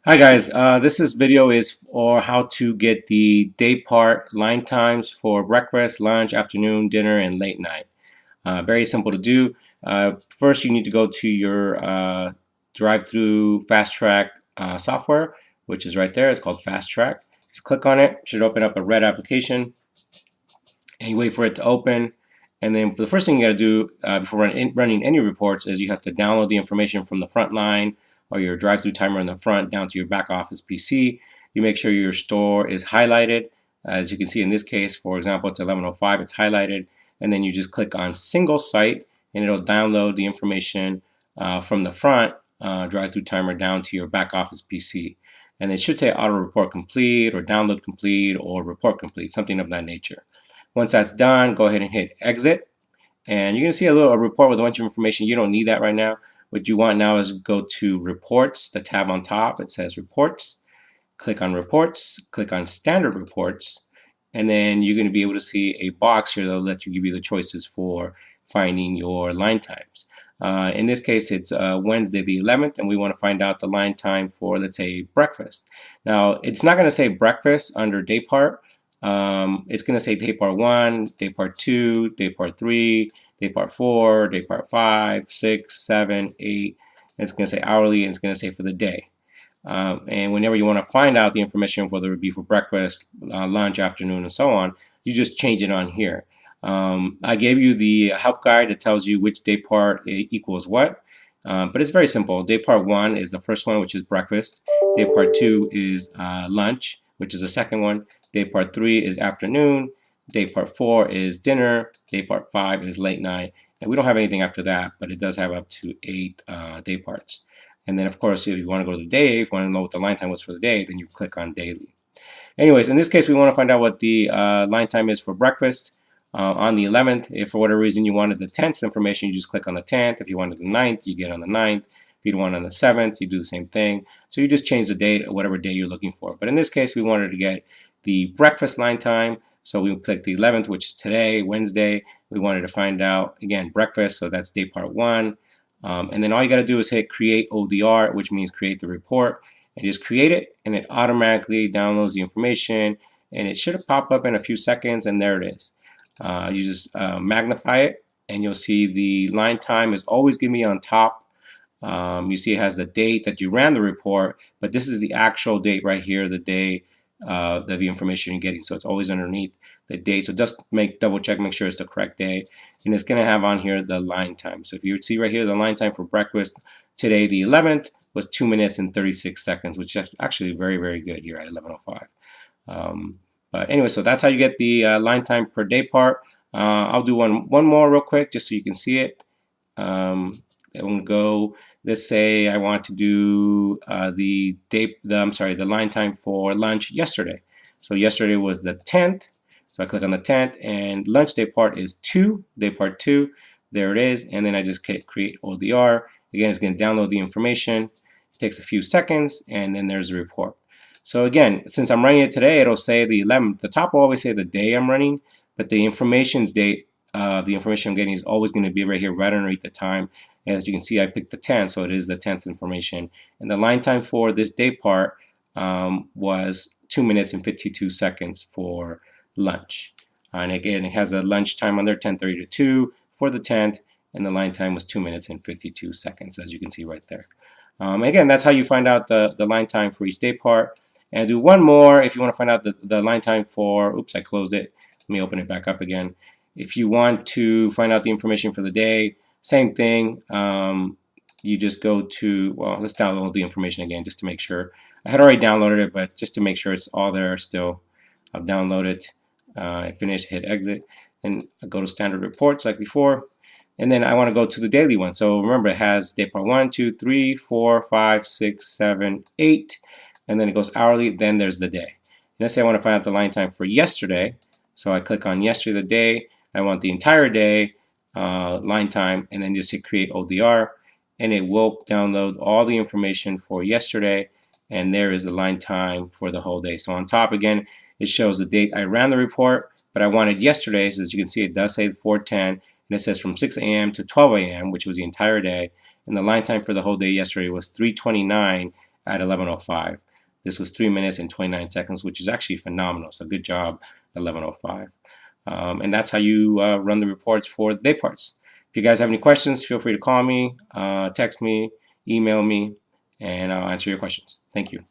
Hi guys, this video is for how to get the day part line times for breakfast, lunch, afternoon, dinner, and late night. Very simple to do. First, you need to go to your drive-through fast track software, which is right there. It's called Fast Track. Just click on it. It should open up a red application, and you wait for it to open. And then the first thing you got to do before running any reports is you have to download the information from the front line or your drive-through timer in the front down to your back office PC. You make sure your store is highlighted. As you can see in this case, for example, it's 11:05, it's highlighted. And then you just click on single site and it'll download the information from the front drive-through timer down to your back office PC. And it should say auto report complete or download complete or report complete, something of that nature. Once that's done, go ahead and hit exit. And you're going to see a report with a bunch of information. You don't need that right now. What you want now is go to reports, the tab on top. It says reports. Click on reports, click on standard reports, and then you're going to be able to see a box here that'll let you give you the choices for finding your line times. In this case, it's Wednesday the 11th, and we want to find out the line time for, let's say, breakfast. Now, it's not going to say breakfast under Daypart. It's going to say Daypart 1, Daypart 2, Daypart 3, Daypart 4, Daypart 5, 6, 7, 8. It's going to say hourly, and it's going to say for the day. And whenever you want to find out the information, whether it be for breakfast, lunch, afternoon, and so on, you just change it on here. I gave you the help guide that tells you which day part equals what, but it's very simple. Day part 1 is the first one, which is breakfast. Day part 2 is lunch, which is the second one. Day part 3 is afternoon. Day part 4 is dinner. Day part 5 is late night. And we don't have anything after that, but it does have up to 8 day parts. And then, of course, if you want to go to the day, if you want to know what the line time was for the day, then you click on daily. Anyways, in this case, we want to find out what the line time is for breakfast on the 11th. If for whatever reason you wanted the 10th information, you just click on the 10th. If you wanted the 9th, you get on the 9th. If you want on the 7th, you do the same thing. So you just change the date, whatever day you're looking for. But in this case, we wanted to get the breakfast line time. So we click the 11th, which is today, Wednesday. We wanted to find out, again, breakfast. So that's day part 1. And then all you got to do is hit create ODR, which means create the report, and just create it, and it automatically downloads the information, and it should pop up in a few seconds, and there it is. You just magnify it, and you'll see the line time is always going to be on top. You see it has the date that you ran the report, but this is the actual date right here, the day the information you're getting. So it's always underneath the date. So just double check, make sure it's the correct day. And it's going to have on here the line time. So if you see right here, the line time for breakfast today, the 11th, was 2 minutes and 36 seconds, which is actually very, very good here at 11:05. But anyway, so that's how you get the line time per day part. I'll do one more real quick just so you can see it. I'm going to go. Let's say I want to do the line time for lunch yesterday. So yesterday was the 10th. So I click on the 10th, and lunch day part is day part 2. There it is, and then I just click create ODR. Again, it's going to download the information. It takes a few seconds, and then there's the report. So again, since I'm running it today, it'll say the 11th. The top will always say the day I'm running, but the information's date, the information I'm getting is always going to be right here, right underneath the time. As you can see, I picked the 10th, so it is the 10th information. And the line time for this day part was 2 minutes and 52 seconds for lunch. And again, it has a lunch time on there, 10:30 to 2 for the 10th, and the line time was 2 minutes and 52 seconds, as you can see right there. Again, that's how you find out the line time for each day part. And do one more if you want to find out the line time for, oops, I closed it. Let me open it back up again. If you want to find out the information for the day, same thing. You just go to, well, let's download the information again just to make sure. I had already downloaded it, but just to make sure it's all there still, I'll download it. I finish, hit exit, and I go to standard reports like before. And then I want to go to the daily one. So remember, it has day part 1, 2, 3, 4, 5, 6, 7, 8. And then it goes hourly. Then there's the day. Let's say I want to find out the line time for yesterday. So I click on yesterday, the day. I want the entire day line time, and then just hit create ODR. And it will download all the information for yesterday. And there is the line time for the whole day. So on top, again, it shows the date I ran the report, but I wanted yesterday. So as you can see, it does say 4:10. And it says from 6 a.m. to 12 a.m., which was the entire day. And the line time for the whole day yesterday was 3:29 at 11:05. This was 3 minutes and 29 seconds, which is actually phenomenal. So good job, 11:05. And that's how you run the reports for day parts. If you guys have any questions, feel free to call me, text me, email me, and I'll answer your questions. Thank you.